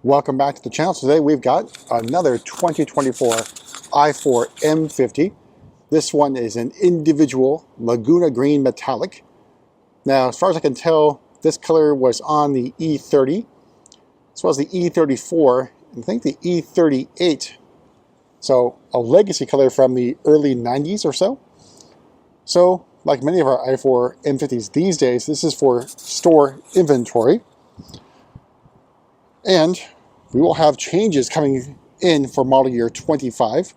Welcome back to the channel. Today we've got another 2024 i4 M50. This one is an individual Laguna Green metallic. Now, as far as I can tell, this color was on the E30, as well as the E34, and I think the E38. So a legacy color from the early 90s or so. So, like many of our i4 M50s these days, this is for store inventory. And we will have changes coming in for model year 25,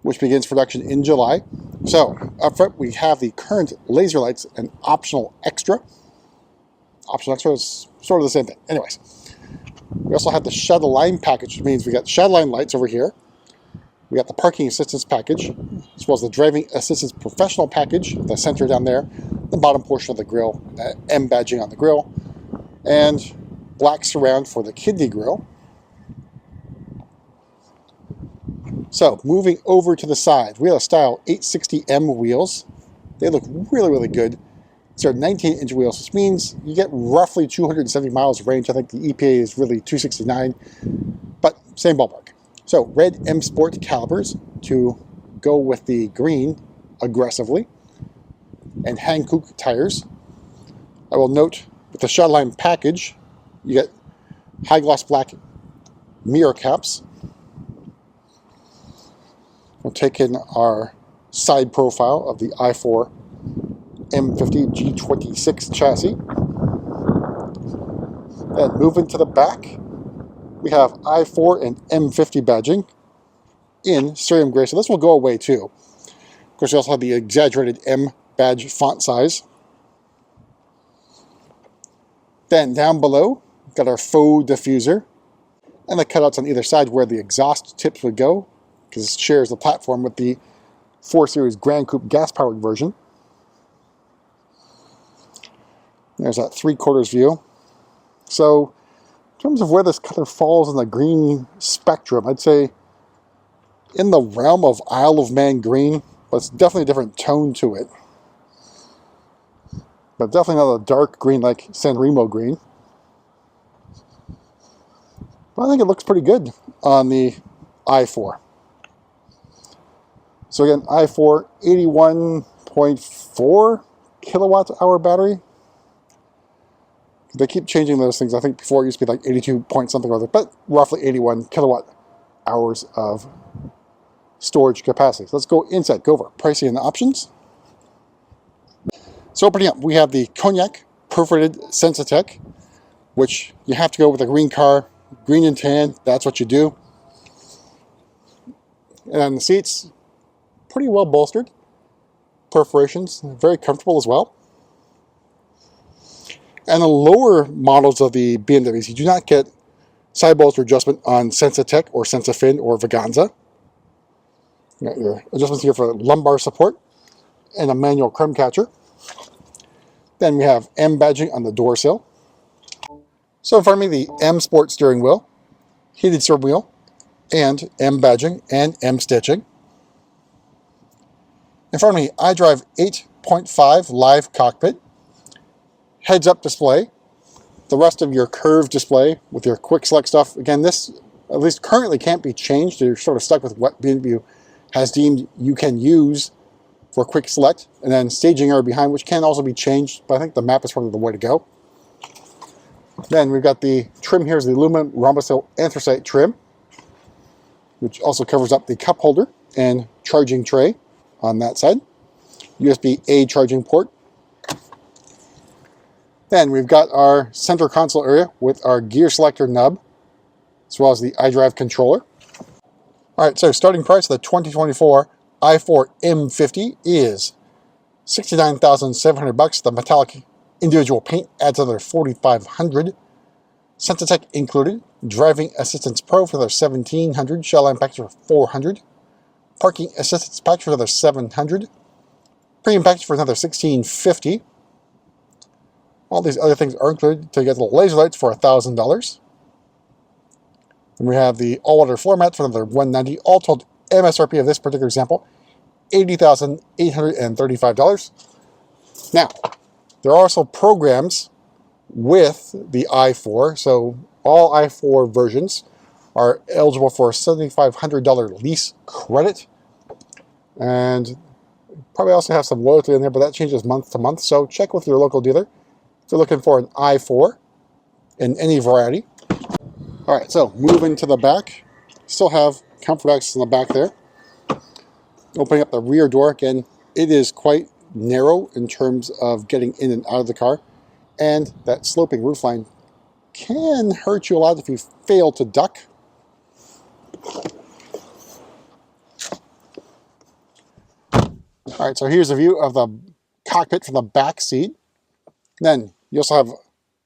which begins production in July. So up front, we have the current laser lights, an optional extra. Optional extra is sort of the same thing. Anyways, we also have the shadow line package, which means we got shadow line lights over here. We got the parking assistance package, as well as the driving assistance professional package, the center down there, the bottom portion of the grille, M badging on the grille, and black surround for the kidney grille. So moving over to the side, we have a style 860M wheels. They look really, really good. These are 19-inch wheels, which means you get roughly 270 miles of range. I think the EPA is really 269, but same ballpark. So red M Sport calipers to go with the green aggressively, and Hankook tires. I will note with the Shadowline package, you get high gloss black mirror caps. We'll take in our side profile of the i4 M50 G26 chassis. Then moving to the back, we have i4 and M50 badging in cerium gray. So this will go away too. Of course, we also have the exaggerated M badge font size. Then down below, we've got our faux diffuser and the cutouts on either side where the exhaust tips would go, because it shares the platform with the 4 Series Grand Coupe gas-powered version. There's that 3/4 view. So, in terms of where this color falls in the green spectrum, I'd say in the realm of Isle of Man green, but it's definitely a different tone to it. But definitely not a dark green like San Remo green. But I think it looks pretty good on the i4. So again, i4 81.4 kilowatt hour battery. They keep changing those things. I think before it used to be like 82 point something or other, but roughly 81 kilowatt hours of storage capacity. So let's go inside, go over pricing and options. So opening up, we have the Cognac perforated Sensatech, which you have to go with a green car, green and tan, that's what you do. And on the seats, pretty well bolstered. Perforations, very comfortable as well. And the lower models of the BMWs, you do not get side bolster adjustment on Sensatech or Sensafin or Vaganza. You got your adjustments here for lumbar support and a manual crumb catcher. Then we have M badging on the door sill. So in front of me, the M Sport steering wheel, heated steering wheel, and M badging and M stitching. In front of me, iDrive 8.5 live cockpit, heads-up display, the rest of your curved display with your quick select stuff. Again, this at least currently can't be changed. You're sort of stuck with what BMW has deemed you can use for quick select, and then staging area behind, which can also be changed, but I think the map is probably the way to go. Then we've got the trim here is the aluminum rhombus anthracite trim, which also covers up the cup holder and charging tray on that side. USB-A charging port. Then we've got our center console area with our gear selector nub, as well as the iDrive controller. All right, so starting price of the 2024 i4 M50 is $69,700. The metallic individual paint adds another $4,500. Sensatech included. Driving Assistance Pro for another $1,700. Shellline package for $400. Parking Assistance package for another $700. Premium package for another $1,650. All these other things are included to get the laser lights for $1,000. Then we have the all-weather floor mat for another $190. All told, MSRP of this particular example, $80,835. Now, there are also programs with the i4. So all i4 versions are eligible for a $7,500 lease credit. And probably also have some loyalty in there, but that changes month to month. So check with your local dealer if you're looking for an i4 in any variety. All right, so moving to the back. Still have comfort access in the back there. Opening up the rear door, again, it is quite narrow in terms of getting in and out of the car. And that sloping roofline can hurt you a lot if you fail to duck. All right, so here's a view of the cockpit from the back seat. Then you also have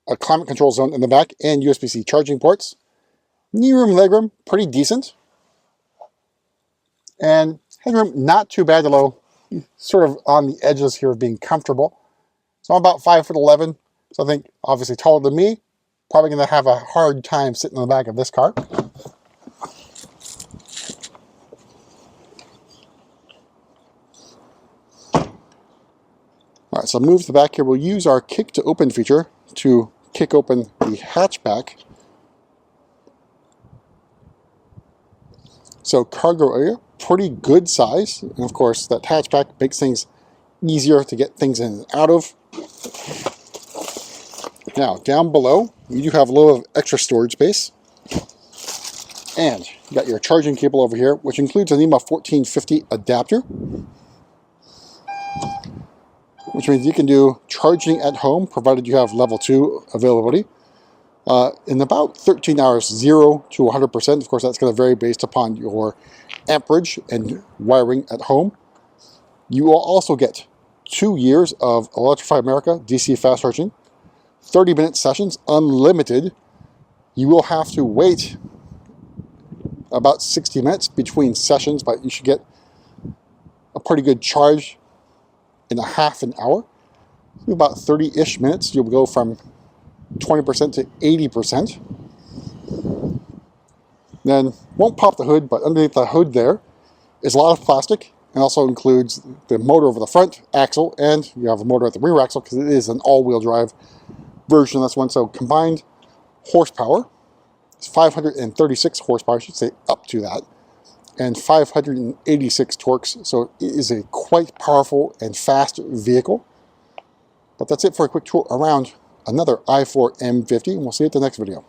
a climate control zone in the back and USB-C charging ports. Knee room, leg room, pretty decent. And headroom, not too bad, although sort of on the edges here of being comfortable. So I'm about 5'11", so I think obviously taller than me. Probably going to have a hard time sitting in the back of this car. All right, so move to the back here. We'll use our kick to open feature to kick open the hatchback. So cargo area, pretty good size. And of course, that hatchback makes things easier to get things in and out of. Now, down below, you do have a little of extra storage space. And you got your charging cable over here, which includes an EMA 1450 adapter, which means you can do charging at home, provided you have level 2 availability, in about 13 hours, 0 to 100%. Of course, that's going to vary based upon your amperage and wiring at home. You will also get 2 years of Electrify America DC fast charging, 30-minute sessions, unlimited. You will have to wait about 60 minutes between sessions, but you should get a pretty good charge in a half an hour. About 30-ish minutes, you'll go from 20% to 80%. Then won't pop the hood, but underneath the hood there is a lot of plastic, and also includes the motor over the front axle, and you have a motor at the rear axle because it is an all-wheel drive version of this one. So combined horsepower is 536 horsepower, I should say, up to that, and 586 torques. So it is a quite powerful and fast vehicle. But that's it for a quick tour around another i4 M50, and we'll see you at the next video.